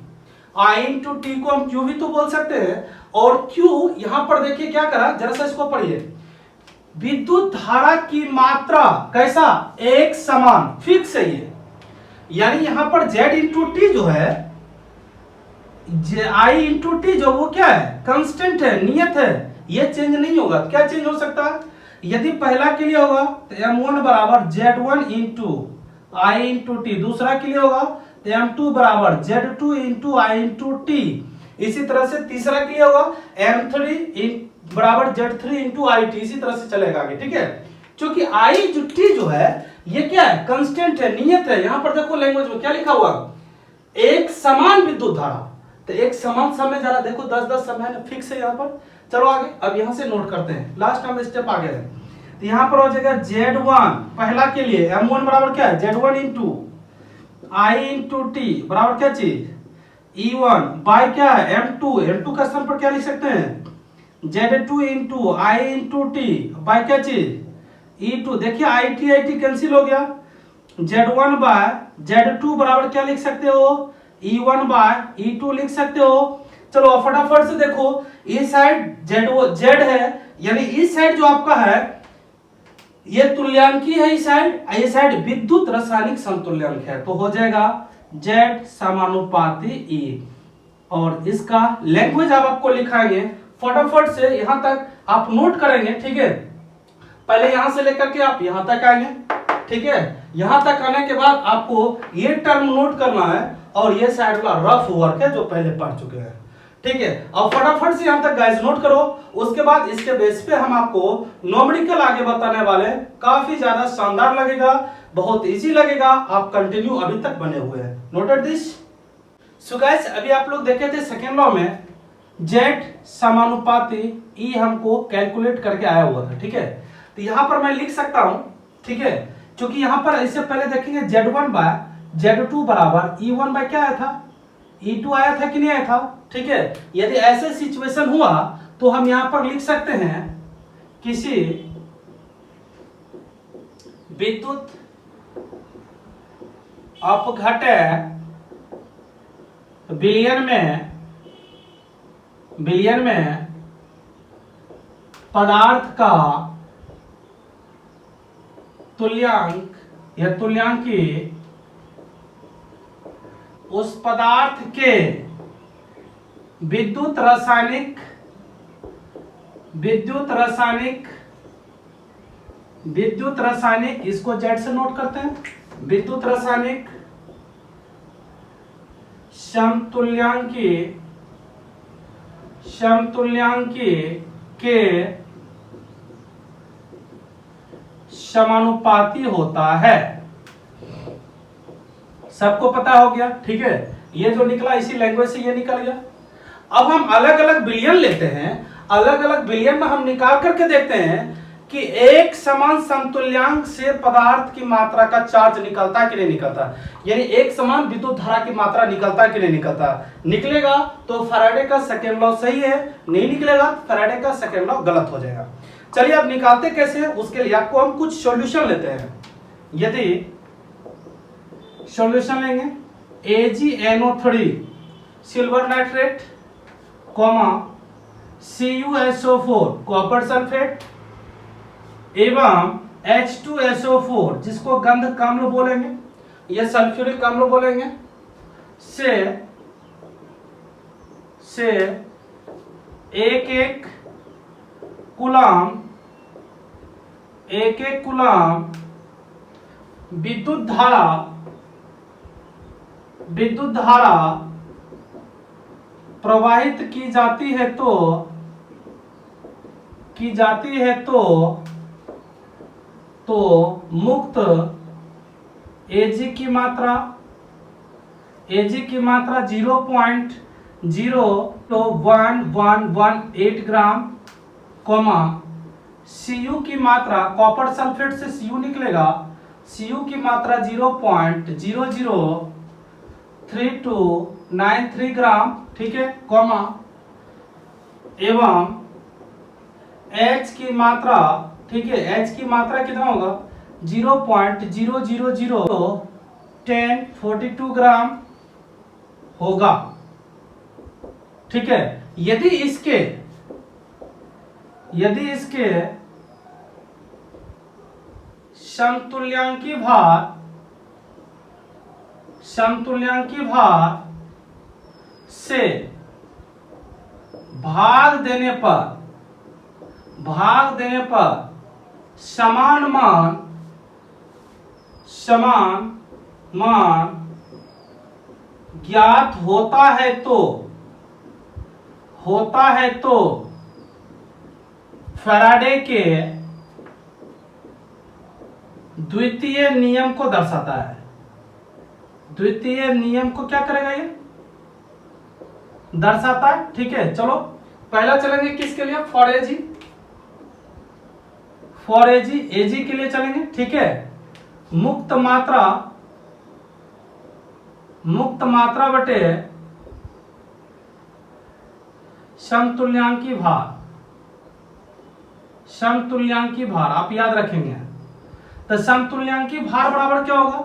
I into T को हम Q भी तो बोल सकते हैं, और Q यहां पर देखिए क्या करा, जरा सा इसको पढ़िए। विद्युत धारा की मात्रा कैसा? एक समान, फिक्स है ये, यानी यहां पर Z इंटू टी जो है, I इंटू टी जो, वो क्या है? कांस्टेंट है, नियत है, ये चेंज नहीं होगा। क्या चेंज हो सकता है? यदि पहला के लिए होगा तो M1 बराबर Z1 into I into T, दूसरा के लिए होगा तो M2 बराबर Z2 into I into T, इसी तरह से तीसरा के लिए होगा M3 बराबर Z3 इंटू I टी, इसी तरह से चलेगा आगे, ठीक है। क्योंकि I जो टी जो है ये क्या है? कांस्टेंट है, नियत है। यहां पर देखो लैंग्वेज में क्या लिखा हुआ? एक समान विद्युत धारा, तो एक समान समय जा रहा, देखो 10-10 समय है, फिक्स है यहाँ पर। चलो आगे, अब यहाँ से नोट करते हैं, लास्ट हम स्टेप आगे है। तो यहाँ पर हो जाएगा Z1 पहला के लिए M1 बराबर क्या है? Z1 into I into T बराबर क्या चीज? E1 बाय क्या है? M2 का स्थान पर क्या लिख सकते हैं? Z2 into I into t by क्या चीज? E2। देखिए IT कैंसिल हो गया, Z1 बाय Z2 बराबर क्या लिख सकते हो? E1 बाय E2 लिख सकते हो। चलो फटाफट से देखो, इस साइड Z है, यानी इस साइड जो आपका है ये तुल्यांकी है इस साइड, ये साइड विद्युत रासायनिक समतुल्यांक है, तो हो जाएगा Z समानुपाती E। और इसका लैंग्वेज अब आपको लिखाएंगे फटाफट से, यहां तक आप नोट करेंगे, ठीक है। पहले यहां से लेकर के आप यहां तक आएंगे, ठीक है। यहां तक आने के बाद आपको ये टर्म नोट करना है और ये साइड वाला रफ वर्क है जो पहले पढ़ चुके हैं, ठीक है। अब फटाफट से यहां तक गाइस नोट करो, उसके बाद इसके बेस पे हम आपको न्यूमेरिकल आगे बताने वाले, काफी ज्यादा शानदार लगेगा, बहुत इजी लगेगा, आप कंटिन्यू अभी तक बने हुए हैं। Noted this. सो गाइस अभी आप लोग देखे थे सेकेंड लॉ में Z समानुपाती E हमको कैलकुलेट करके आया हुआ था, ठीक है। तो यहां पर मैं लिख सकता हूं, ठीक है, क्योंकि यहां पर इससे पहले देखेंगे Z1 बाय Z2 बराबर E1 बाय क्या आया था, E2 आया था कि नहीं आया था, ठीक है। यदि ऐसे सिचुएशन हुआ तो हम यहां पर लिख सकते हैं किसी विद्युत अपघट्य विलयन में पदार्थ का तुल्यांक या तुल्यांकी उस पदार्थ के विद्युत रासायनिक इसको जेड से नोट करते हैं, विद्युत रासायनिक समतुल्यांकी के समानुपाती होता है। सबको पता हो गया, ठीक है। ये जो निकला इसी लैंग्वेज से ये निकल गया। अब हम अलग अलग बिलियन लेते हैं, अलग अलग बिलियन में हम निकाल करके देखते हैं कि एक समान समतुल्यांक से पदार्थ की मात्रा का चार्ज निकलता है कि नहीं निकलता, यानी एक समान विद्युत धारा की मात्रा निकलता है कि नहीं निकलता। निकलेगा तो फैराडे का सेकेंड लॉ सही है, नहीं निकलेगा तो फैराडे का सेकेंड लॉ गलत हो जाएगा। चलिए अब निकालते कैसे हैं, उसके लिए आपको हम कुछ सॉल्यूशन लेते हैं। यदि सॉल्यूशन लेंगे AgNO3 silver nitrate, CuSO4 copper sulphate एवं H2SO4 जिसको गंधक अम्ल बोलेंगे या सल्फ्यूरिक अम्ल बोलेंगे, से एक एक कूलाम विद्युत धारा प्रवाहित की जाती है तो मुक्त Ag की मात्रा 0.01118 ग्राम, Cu की मात्रा कॉपर सल्फेट से Cu निकलेगा, Cu की मात्रा 0.00329 ग्राम, ठीक है, एवं H की मात्रा, ठीक है, H की मात्रा कितना होगा 0.0001042 ग्राम होगा, ठीक है। यदि इसके समतुल्यांकी भार से भाग देने पर समान मान ज्ञात होता है तो फैराडे के द्वितीय नियम को दर्शाता है। द्वितीय नियम को क्या करेगा, ये दर्शाता है, ठीक है। चलो पहला चलेंगे किसके लिए, फॉर एजी के लिए चलेंगे, ठीक है। मुक्त मात्रा बटे समतुल्यांकी भार आप याद रखेंगे। तो समतुल्यांकी भार बराबर क्या होगा,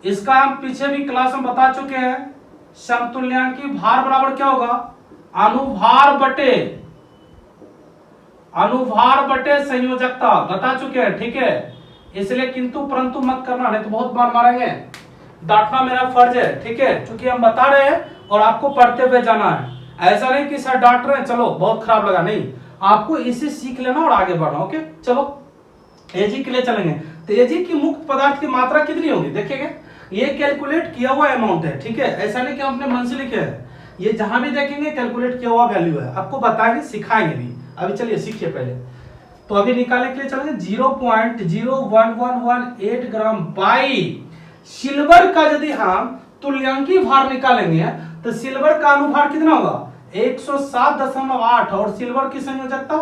इसका हम पीछे भी क्लास में बता चुके हैं। समतुल्यांकी भार बराबर क्या होगा, अनुभार बटे संयोजकता बता चुके हैं, ठीक है। इसलिए किंतु परंतु मत करना, नहीं तो बहुत बार मारेंगे। डांटना मेरा फर्ज है, ठीक है, क्योंकि हम बता रहे हैं और आपको पढ़ते हुए जाना है। ऐसा नहीं कि सर डांट रहे हैं चलो बहुत खराब लगा, नहीं, आपको इसे सीख लेना और आगे बढ़ना। ओके चलो एजी के लिए चलेंगे। तो एजी की मुक्त पदार्थ की मात्रा कितनी होगी देखिएगा, ये कैलकुलेट किया हुआ अमाउंट है, ठीक है, ऐसा नहीं कि हम अपने मन से लिखे हैं, ये जहां भी देखेंगे कैलकुलेट किया हुआ वैल्यू है, आपको बताएंगे सिखाएंगे भी। अभी चलिए सीखिए पहले। तो अभी निकालने के लिए चलेंगे 0.01118 ग्राम बाई सिल्वर का यदि हम तुल्यांकी भार निकालेंगे तो सिल्वर का अनुभार कितना होगा 107.8 और सिल्वर की संयोजकता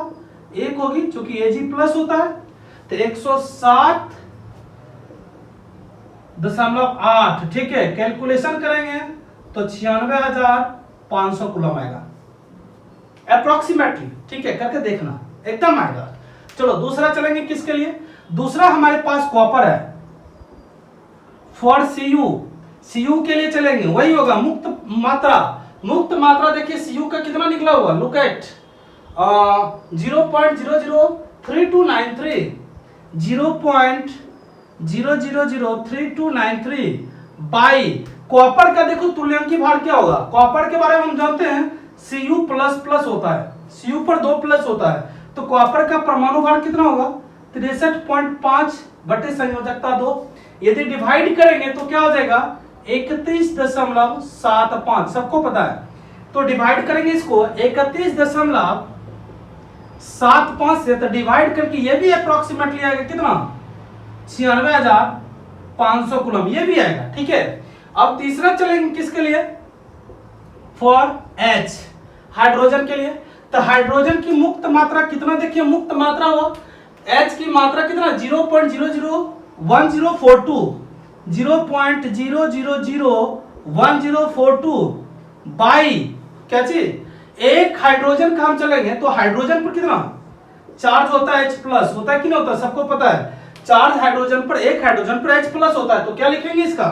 1 होगी क्योंकि Ag प्लस होता है, तो 107.8, ठीक है। कैलकुलेशन करेंगे तो 96,500 कूलम आएगा अप्रोक्सीमेटली, ठीक है, करके देखना एकदम आएगा। चलो दूसरा चलेंगे, किसके लिए, दूसरा हमारे पास कॉपर है फॉर सीयू के लिए चलेंगे, वही होगा मुक्त मात्रा। मुक्त मात्रा देखिए सीयू का कितना निकला हुआ, लुक एट 0.003293 0.003293 बाई कॉपर का देखो तुल्यांकी भार क्या होगा, कॉपर के बारे में हम जानते हैं Cu प्लस प्लस होता है, Cu पर 2 प्लस होता है, तो कॉपर का परमाणु भार कितना होगा 63.5 बटे संयोजकता 2। यदि डिवाइड करेंगे तो क्या हो जाएगा 31.75, सबको पता है। तो डिवाइड करेंगे इसको 31.75 से, तो डिवाइड करके ये भी अप्रोक्सीमेटली आएगा कितना 96,500 कूलम, ये भी आएगा, ठीक है। अब तीसरा चलेंगे किसके लिए, फॉर H हाइड्रोजन के लिए। तो हाइड्रोजन की मुक्त मात्रा कितना देखिए, मुक्त मात्रा हुआ H की मात्रा कितना 0.001042 0.0001042 बाई क्या चीज एक हाइड्रोजन का हम चलेंगे तो हाइड्रोजन पर कितना चार्ज होता है H प्लस होता है कि नहीं होता, सबको पता है। चार्ज हाइड्रोजन पर, एक हाइड्रोजन पर H प्लस होता है, तो क्या लिखेंगे इसका,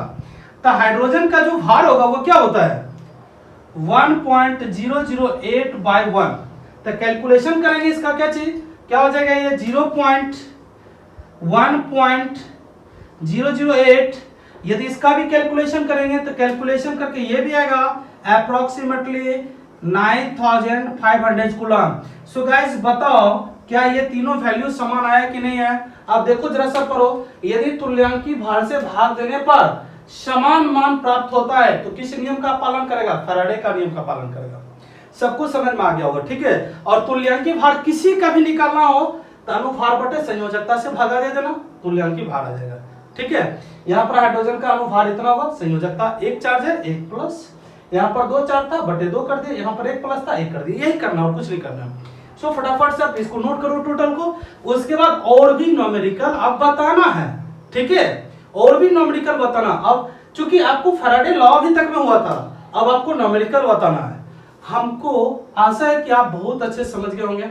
तो हाइड्रोजन का जो भार होगा वो क्या होता है 1.008 बाई 1। तो कैलकुलेशन करेंगे इसका क्या चीज, क्या हो जाएगा ये 1.008। यदि इसका भी कैलकुलेशन करेंगे तो कैलकुलेशन करके ये भी आएगा अप्रोक्सीमेटली 9,500 कूलम। सो गाइस बताओ क्या ये तीनों वैल्यू समान आया कि नहीं है। अब देखो जरा सा पढ़ो, यदि तुल्यांकी भार से भाग देने पर समान मान प्राप्त होता है तो किस नियम का पालन करेगा, फैराडे का नियम का पालन करेगा। सबको समझ में आ गया होगा, ठीक है। और तुल्यांकी भार किसी का भी निकालना हो तो अनुभार बटे संयोजकता से भागा दे देना, तुल्यांकी भार आ जाएगा, ठीक है। यहाँ पर हाइड्रोजन का अनुभार इतना होगा, संयोजकता एक चार्ज है 1 प्लस, यहाँ पर 2 चार्ज था बटे 2 कर दिया, यहाँ पर 1 प्लस था 1 कर दिया, यही करना और कुछ नहीं करना। सो फटाफट से आप इसको नोट करो टोटल को, उसके बाद और भी न्यूमेरिकल आप बताना है, ठीक है, और भी न्यूमेरिकल बताना। अब चूंकि आपको फैराडे लॉ अभी तक में हुआ था, अब आपको न्यूमेरिकल बताना है। हमको आशा है कि आप बहुत अच्छे समझ गए होंगे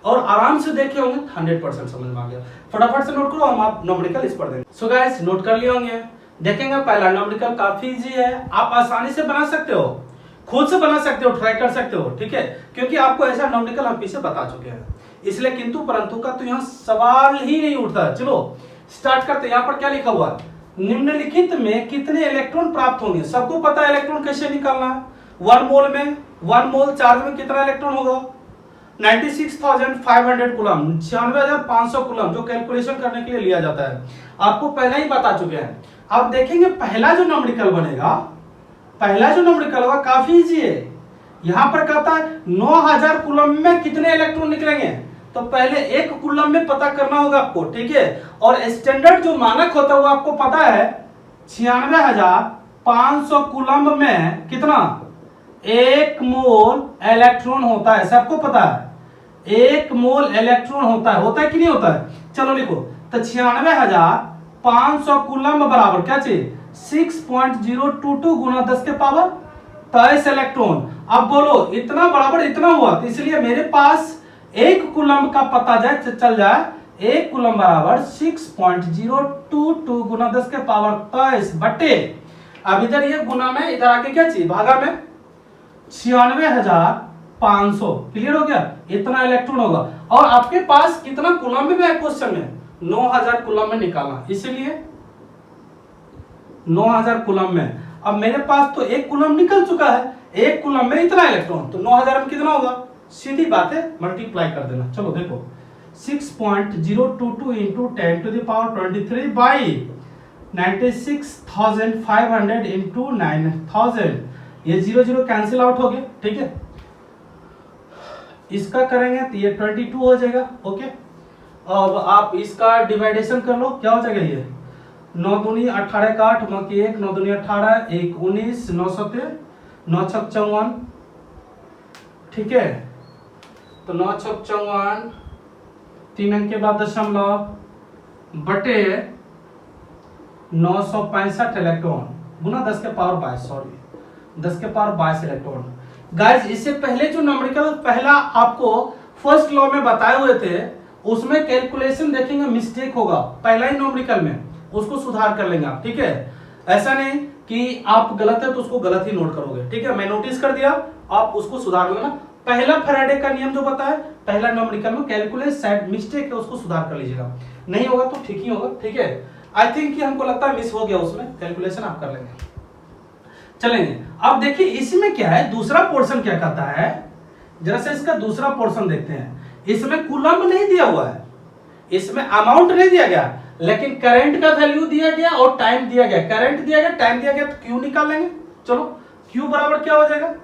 और आराम से देखे होंगे, 100% समझ में आ गया। फटाफट से नोट करो, हम आप न्यूमेरिकल इस पर देंगे। सो गाइस नोट कर लिए होंगे, देखेंगे पहला न्यूमेरिकल काफी इजी है, आप आसानी से बना सकते हो, खुद से बना सकते हो, ट्राई कर सकते हो, ठीक है, क्योंकि आपको ऐसा न्यूमेरिकल हम पीछे बता चुके हैं, इसलिए किंतु परंतु का तो यहाँ सवाल ही नहीं उठता। चलो स्टार्ट करते। यहाँ पर क्या लिखा हुआ है, निम्नलिखित में कितने इलेक्ट्रॉन प्राप्त होंगे। सबको पता है इलेक्ट्रॉन कैसे निकालना है, 1 मोल में 1 मोल चार्ज में कितना इलेक्ट्रॉन होगा 96,500 कूलम, 96,500 कूलम, जो कैलकुलेशन करने के लिए लिया जाता है, आपको पहले ही बता चुके हैं। अब देखेंगे पहला जो न्यूमेरिकल बनेगा, पहला जो न्यूमेरिकल होगा काफी इजी है। यहां पर कहता है 9,000 कूलम में कितने इलेक्ट्रॉन निकलेंगे, तो पहले 1 कूलम में पता करना होगा आपको, ठीक है। और स्टैंडर्ड जो मानक होता है वो आपको पता है 96,500 कूलम में कितना 1 मोल इलेक्ट्रॉन होता है, सबको पता है 1 मोल इलेक्ट्रॉन होता है कि नहीं होता है। चलो लिखो, तो 96,500 कूलम बराबर क्या चाहिए 6.022 गुना 10 के पावर 23 इलेक्ट्रॉन। अब बोलो इतना बराबर इतना हुआ, तो इसलिए मेरे पास 1 कूलम का पता जाए चल जाए, 1 कूलम बराबर 6.022 गुना 10 के पावर 23 बटे, अब इधर ये गुना में, इधर आके क्या चाहिए भागा में 96,500 500। क्लियर हो गया, इतना इलेक्ट्रॉन होगा। और आपके पास कितना कूलम में है क्वेश्चन में, 9000 कूलम में निकालना, इसीलिए 9000 कूलम में। अब मेरे पास तो 1 कूलम निकल चुका है, 1 कूलम में इतना इलेक्ट्रॉन, तो 9000 में कितना होगा, सीधी बात है मल्टीप्लाई कर देना। चलो देखो 6.022 into 10 to the power 23 by 96,500 into 9000, ये 0 कैंसिल आउट हो गए, ठीक है। इसका करेंगे तो ये 22 हो जाएगा, ओके। अब आप इसका डिवाइडेशन कर लो, क्या हो जाएगा ये 9 दूनी 18 का 8 बाकी 1 9 दूनी 18 1 19 9 7 9 छक 54, ठीक है। तो 9 छक 54 3 अंक के बाद दशमलव बटे 965 इलेक्ट्रॉन गुना 10 के पावर 22, सॉरी 10 के पावर 22 इलेक्ट्रॉन। गाइस इससे पहले जो न्यूमेरिकल पहला आपको फर्स्ट लॉ में बताए हुए थे, उसमें कैलकुलेशन देखेंगे मिस्टेक होगा पहला ही न्यूमेरिकल में, उसको सुधार कर लेंगे आप, ठीक है। ऐसा नहीं कि आप गलत है तो उसको गलत ही नोट करोगे, ठीक है। मैं नोटिस कर दिया, आप उसको सुधार लेना। पहला फैराडे का नियम जो बताया पहला न्यूमेरिकल में, कैलकुलेट साइड मिस्टेक है उसको सुधार कर लीजिएगा, नहीं होगा तो ठीक ही होगा, ठीक है। आई थिंक कि हमको लगता है मिस हो गया, उसमें कैलकुलेशन आप कर लेंगे, चलेंगे। अब देखिए इसमें क्या है, दूसरा पोर्शन क्या कहता है, जरा से इसका दूसरा पोर्शन देखते हैं। इसमें कूलम नहीं दिया हुआ है, इसमें अमाउंट नहीं दिया गया, लेकिन करंट का वैल्यू दिया गया और टाइम दिया गया। करंट दिया गया, टाइम दिया गया, तो क्यू निकाल लेंगे। चलो क्यू बराबर क्या हो जाएगा,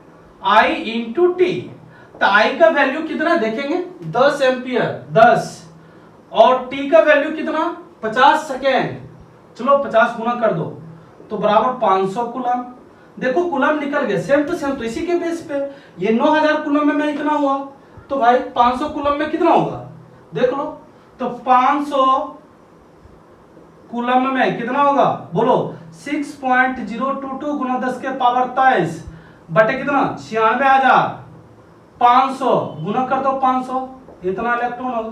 आई इंटू टी। तो आई का वैल्यू कितना देखेंगे 10 एम्पियर 10, और टी का वैल्यू कितना 50 सेकेंड। चलो 50 गुना कर दो तो बराबर 500 कूलम। देखो कूलम निकल गए सेम टू सेम, तो इसी के बेस पे ये 9000 कूलम में इतना हुआ, तो भाई 500 कूलम में कितना होगा देख लो। तो 500 कूलम में कितना होगा बोलो, 6.022 गुना 10 के पावर 23 बटे कितना 96,500 गुना कर दो 500, इतना इलेक्ट्रॉन होगा।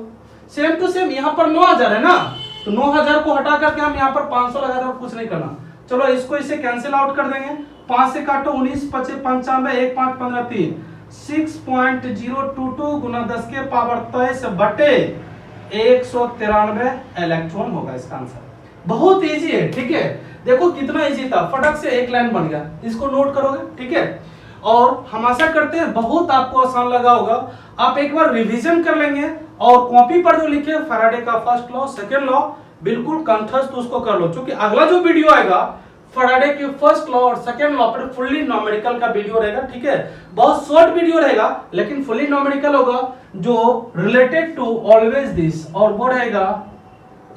सेम टू सेम यहाँ पर 9000 है ना, तो 9000 को हटा करके हम यहाँ पर 500 लगा दें, कुछ नहीं करना। चलो इसको इसे कैंसिल आउट कर देंगे, 5 से काटो 19 25 95 1 5 15 3, 6.022 गुना 10 के पावर 23 बटे 193 इलेक्ट्रॉन होगा इसका आंसर। बहुत इजी है, ठीक है। देखो कितना इजी था, फटक से एक लाइन बन गया, इसको नोट करोगे, ठीक है। और हम आशा करते हैं बहुत आपको आसान लगा होगा। आप एक बार रिवीजन कर लेंगे और कॉपी पर जो लिखे फैराडे का फर्स्ट लॉ सेकंड लॉ बिल्कुल कंठस्थ उसको कर लो, क्योंकि अगला जो वीडियो आएगा फैराडे के फर्स्ट लॉ और सेकंड लॉ पर फुल्ली न्यूमेरिकल का वीडियो रहेगा, ठीक है। बहुत शॉर्ट वीडियो रहेगा लेकिन फुल्ली न्यूमेरिकल होगा, जो रिलेटेड टू ऑलवेज दिस, और वो रहेगा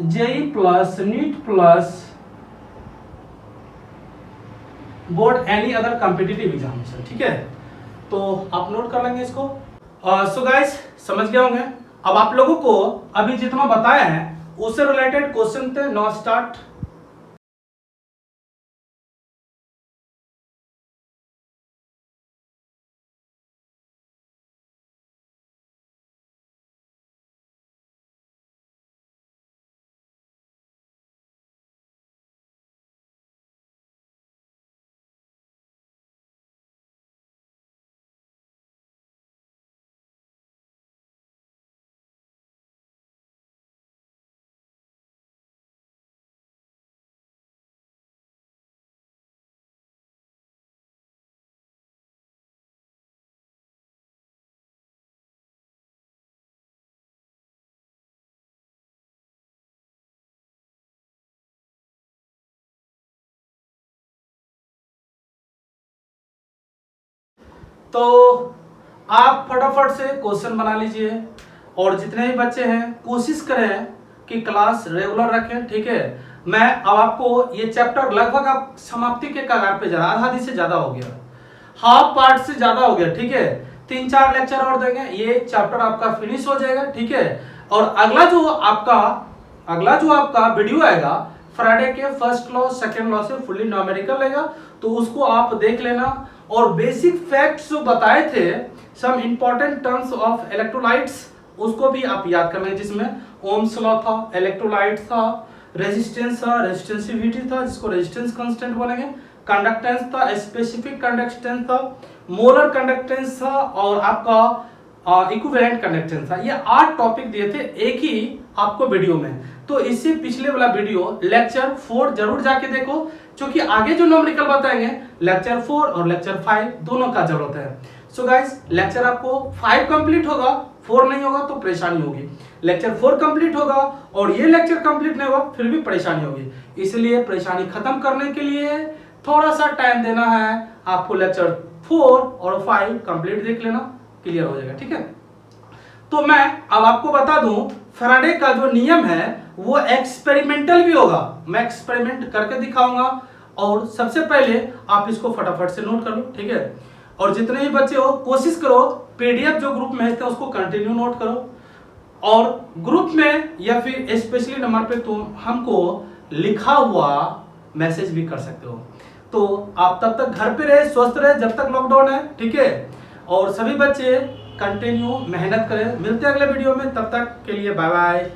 JEE plus NEET plus board any other competitive examination, ठीक है। तो आप नोट कर लेंगे इसको। सो गाइस समझ गए होंगे। अब आप लोगों को अभी जितना बताया है उससे रिलेटेड क्वेश्चन थे, नाउ स्टार्ट। तो आप फटाफट से क्वेश्चन बना लीजिए, और जितने भी बच्चे हैं कोशिश करें कि क्लास रेगुलर रखें, ठीक है। मैं अब आपको ये चैप्टर लगभग आप समाप्ति के कगार पे जा रहा, आधा दिन से ज्यादा हो गया, हाफ पार्ट से ज्यादा हो गया, ठीक है। 3-4 लेक्चर और देंगे, ये चैप्टर आपका फिनिश हो जाएगा, ठीक है। और अगला जो आपका वीडियो आएगा फ्राइडे के फर्स्ट लॉ सेकंड लॉ से फुल्ली न्यूमेरिकल रहेगा, तो उसको आप देख लेना। और बेसिक फैक्ट्स जो बताए थे, some important terms of electrolytes, उसको भी आप याद कर लेंगे, जिसमें ओम्स लॉ था, इलेक्ट्रोलाइट था, रेजिस्टेंस था, रेजिस्टेंसिविटी था, जिसको रेजिस्टेंस कांस्टेंट बोलेंगे, कंडक्टेंस था, स्पेसिफिक कंडक्टेंस था, मोलर कंडक्टेंस था और आपका इक्विवेलेंट कंडक्टेंस था। ये 8 टॉपिक दिए थे एक ही आपको वीडियो में। तो इससे पिछले वाला वीडियो लेक्चर 4 जरूर जाके देखो, क्योंकि आगे जो न्यूमेरिकल बताएंगे लेक्चर 4 और लेक्चर 5 दोनों का जरूरत है। सो गाइस, लेक्चर आपको 5 कंप्लीट होगा, 4 नहीं होगा तो परेशानी होगी। लेक्चर 4 कंप्लीट होगा और ये लेक्चर कंप्लीट नहीं होगा फिर भी परेशानी होगी। इसलिए परेशानी खत्म करने के लिए थोड़ा सा टाइम देना है आपको। लेक्चर 4 और 5 कंप्लीट देख लेना, क्लियर हो जाएगा, ठीक है। तो मैं अब आपको बता दूं, फैराडे का जो नियम है वो एक्सपेरिमेंटल भी होगा। मैं एक्सपेरिमेंट करके दिखाऊंगा और सबसे पहले आप इसको फटाफट से नोट कर लो, ठीक है। और जितने भी बच्चे हो कोशिश करो पीडीएफ जो ग्रुप में है उसको कंटिन्यू नोट करो, और ग्रुप में या फिर स्पेशली नंबर पे तुम हमको लिखा हुआ मैसेज भी कर सकते हो। तो आप तब तक घर पे रहे, स्वस्थ रहे जब तक लॉकडाउन है, ठीक है। और सभी बच्चे कंटिन्यू मेहनत करें। मिलते हैं अगले वीडियो में, तब तक के लिए बाय बाय।